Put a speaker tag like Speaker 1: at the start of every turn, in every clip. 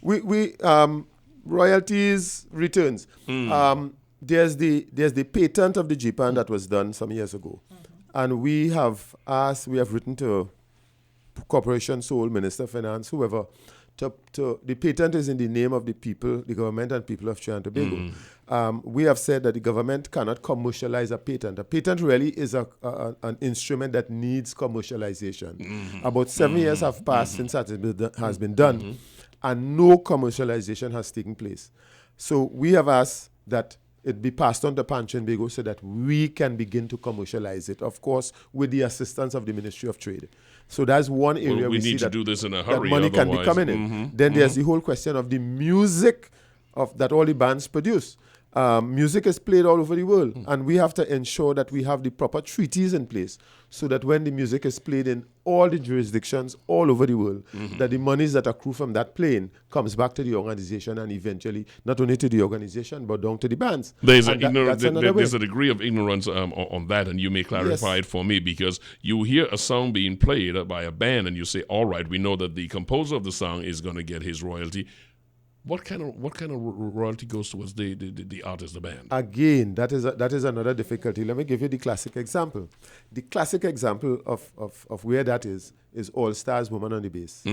Speaker 1: We royalties returns. There's the patent of the Japan that was done some years ago, and we have written to Corporation Seoul, Minister of Finance, whoever. The patent is in the name of the people, the government and people of Trinidad and Tobago. We have said that the government cannot commercialize a patent. A patent really is an instrument that needs commercialization. About 7 years have passed since that has been done, and no commercialization has taken place. So we have asked that it be passed on to Trinbago so that we can begin to commercialize it, of course, with the assistance of the Ministry of Trade. So that's one area
Speaker 2: we
Speaker 1: see
Speaker 2: need to
Speaker 1: that,
Speaker 2: do this in a hurry.
Speaker 1: that money
Speaker 2: otherwise.
Speaker 1: can be coming in. Then there's the whole question of the music that all the bands produce. Music is played all over the world, and we have to ensure that we have the proper treaties in place so that when the music is played in all the jurisdictions all over the world, that the monies that accrue from that playing comes back to the organization and eventually not only to the organization but down to the bands.
Speaker 2: There's a degree of ignorance on that, and you may clarify it for me, because you hear a song being played by a band and you say, all right, we know that the composer of the song is going to get his royalty. What kind of royalty goes towards the artist, the band? Again,
Speaker 1: that is another difficulty. Let me give you the classic example. The classic example of where that is All Stars, Woman on the Bass.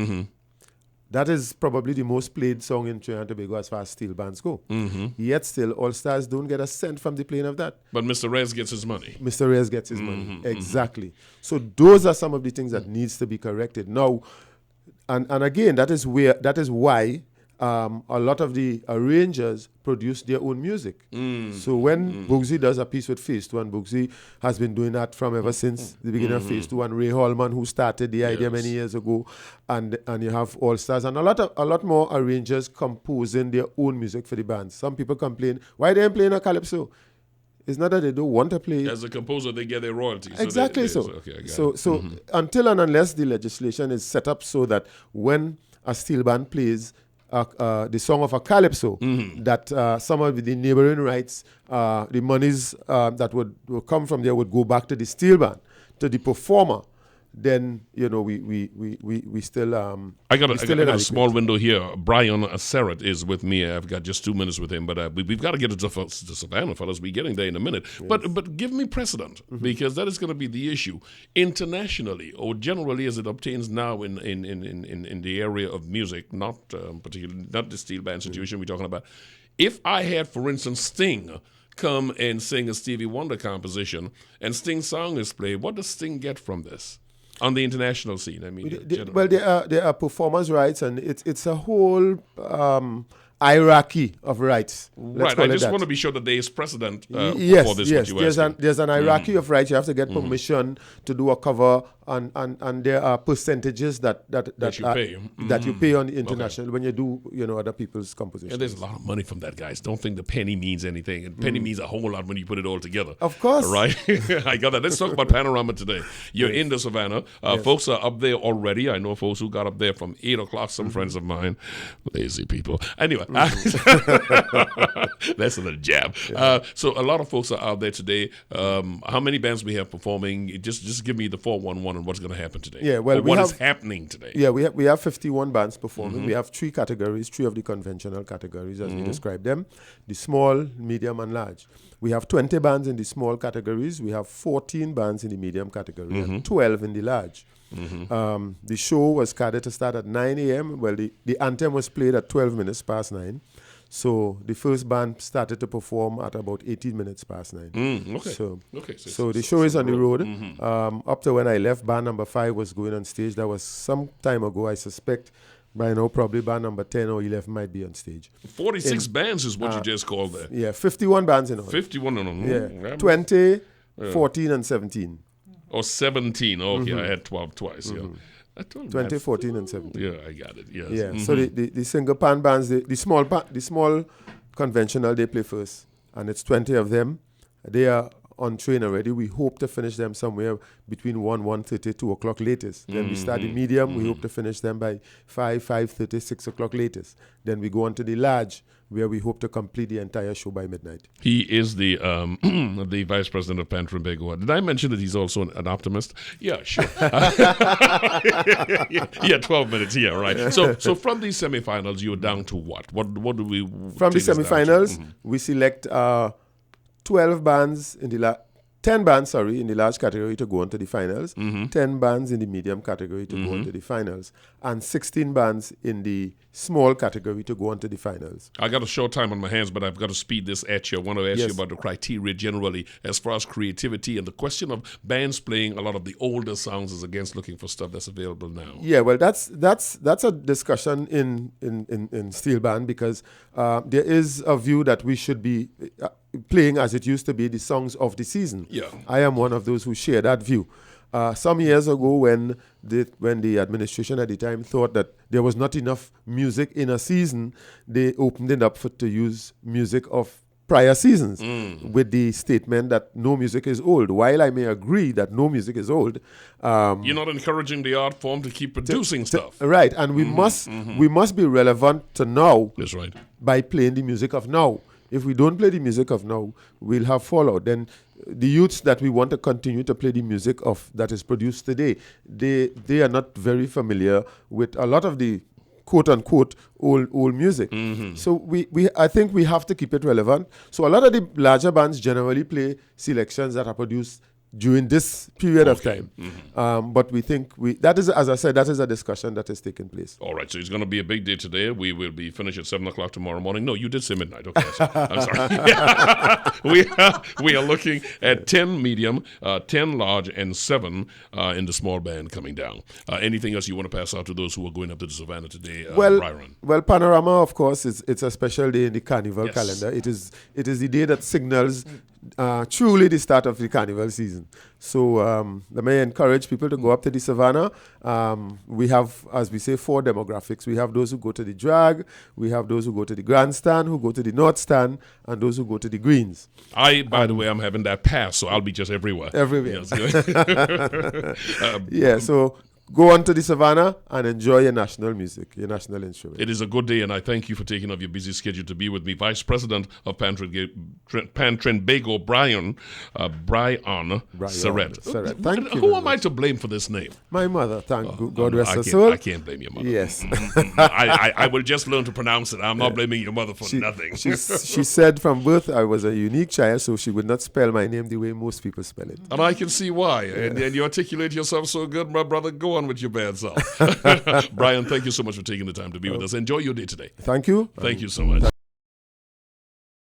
Speaker 1: That is probably the most played song in Trinidad and Tobago as far as steel bands go. Yet still, All Stars don't get a cent from the playing of that.
Speaker 2: But Mr. Rez gets his money.
Speaker 1: Mr. Rez gets his money. Exactly. So those are some of the things that needs to be corrected. Now, and again, that is why a lot of the arrangers produce their own music. So when Bugsy does a piece with Phase 2, and Bugsy has been doing that from ever since the beginning of Phase 2, and Ray Holman, who started the idea many years ago, and you have All Stars, and a lot more arrangers composing their own music for the bands. Some people complain, why they ain't playing a calypso? It's not that they don't want to play.
Speaker 2: As a composer, they get their royalties.
Speaker 1: Exactly so. Until and unless the legislation is set up so that when a steel band plays the song of a calypso, that some of the neighboring rights, the monies that would come from there would go back to the steel band, to the performer. Then we still
Speaker 2: I got a small window here. Byron Serrette is with me. I've got just 2 minutes with him, but we've got to get to Savannah, fellas. We're getting there in a minute. Yes. But give me precedent, because that is going to be the issue internationally, or generally as it obtains now in the area of music, not particularly not the steel band situation we're talking about. If I had, for instance, Sting come and sing a Stevie Wonder composition, and Sting's song is played, what does Sting get from this? On the international scene, I mean.
Speaker 1: There are performance rights, and it's a whole hierarchy of rights.
Speaker 2: Right. I just want to be sure that there is precedent for this.
Speaker 1: Yes. There's an hierarchy of rights. You have to get permission to do a cover, and there are percentages that
Speaker 2: you pay.
Speaker 1: That you pay on the international when you do other people's compositions.
Speaker 2: And there's a lot of money from that, guys. Don't think the penny means anything. And penny means a whole lot when you put it all together.
Speaker 1: Of course.
Speaker 2: All right. I got that. Let's talk about Panorama today. You're in the Savannah. Folks are up there already. I know folks who got up there from 8 o'clock. Some friends of mine, lazy people. Anyway, that's a jab. So a lot of folks are out there today. How many bands we have performing? Just give me the 411 and what's going to happen today.
Speaker 1: Yeah, well,
Speaker 2: what is happening today?
Speaker 1: Yeah, we have 51 bands performing. We have 3 categories, 3 of the conventional categories as we describe them: the small, medium, and large. We have 20 bands in the small categories. We have 14 bands in the medium category and 12 in the large. The show was scheduled to start at 9 a.m. Well, the anthem was played at 12 minutes past 9. So the first band started to perform at about 18 minutes past 9. So the show is on the road. Up to when I left, band number 5 was going on stage. That was some time ago. I suspect by now probably band number 10 or 11 might be on stage.
Speaker 2: 46 bands is what you just called there.
Speaker 1: Yeah, 51 bands in all.
Speaker 2: 51 in all.
Speaker 1: Yeah, 20, 14, and 17.
Speaker 2: Or 17. Okay, I had 12 twice. Yeah.
Speaker 1: 20, 14, and 17.
Speaker 2: Yeah, I got it. Yes.
Speaker 1: Yeah. So the single pan bands, the small conventional, they play first, and it's 20 of them. They are on train already. We hope to finish them somewhere between 1:30, 2 o'clock latest. Then we start the medium. We hope to finish them by 5:30, 6 o'clock latest. Then we go on to the large, where we hope to complete the entire show by midnight.
Speaker 2: He is the the vice president of Trinbago. Did I mention that he's also an optimist? Yeah, sure. Yeah, 12 minutes. Yeah, right. So from these semifinals, you're down to what? What do we?
Speaker 1: From the semifinals, we select 12 bands in the 10 bands, in the large category to go on to the finals, 10 bands in the medium category to go on to the finals, and 16 bands in the small category to go on to the finals.
Speaker 2: I got a short time on my hands, but I've got to speed this at you. I want to ask you about the criteria generally as far as creativity and the question of bands playing a lot of the older songs as against looking for stuff that's available now.
Speaker 1: Yeah, well, that's a discussion in steel band, because there is a view that we should be playing as it used to be the songs of the season.
Speaker 2: Yeah,
Speaker 1: I am one of those who share that view. Some years ago, when the administration at the time thought that there was not enough music in a season, they opened it up to use music of prior seasons with the statement that no music is old. While I may agree that no music is old,
Speaker 2: you're not encouraging the art form to keep producing stuff.
Speaker 1: Right, and we must be relevant to now.
Speaker 2: That's right.
Speaker 1: By playing the music of now. If we don't play the music of now, we'll have fallout. Then the youths that we want to continue to play the music of that is produced today, they are not very familiar with a lot of the quote unquote old music. So I think we have to keep it relevant. So a lot of the larger bands generally play selections that are produced during this period of time. But we think that is, as I said, that is a discussion that is taking place.
Speaker 2: All right, so it's going to be a big day today. We will be finished at 7 o'clock tomorrow morning. No, you did say midnight. Okay, I'm sorry. we are looking at 10 medium, 10 large, and 7 in the small band coming down. Anything else you want to pass out to those who are going up to the Savannah today, Byron?
Speaker 1: Well, Panorama, of course, it's a special day in the Carnival calendar. It is the day that signals truly the start of the Carnival season. So let me encourage people to go up to the Savannah. We have, as we say, 4 demographics. We have those who go to the drag, we have those who go to the grandstand, who go to the north stand, and those who go to the greens.
Speaker 2: By the way, I'm having that pass, so I'll be just everywhere.
Speaker 1: Everywhere. Yes, so go on to the Savannah and enjoy your national music, your national instrument.
Speaker 2: It is a good day, and I thank you for taking off your busy schedule to be with me. Vice President of Trinbago, Byron Serrette.
Speaker 1: Thank you.
Speaker 2: Who am I to blame for this name?
Speaker 1: My mother, God rest her soul.
Speaker 2: I can't blame your mother.
Speaker 1: Yes.
Speaker 2: I will just learn to pronounce it. I'm not blaming your mother for nothing.
Speaker 1: She said from birth I was a unique child, so she would not spell my name the way most people spell it.
Speaker 2: And I can see why. And you articulate yourself so good, my brother. Go on with your bad self. Brian, thank you so much for taking the time to be with us. Enjoy your day today.
Speaker 1: Thank you.
Speaker 2: Thank you so much.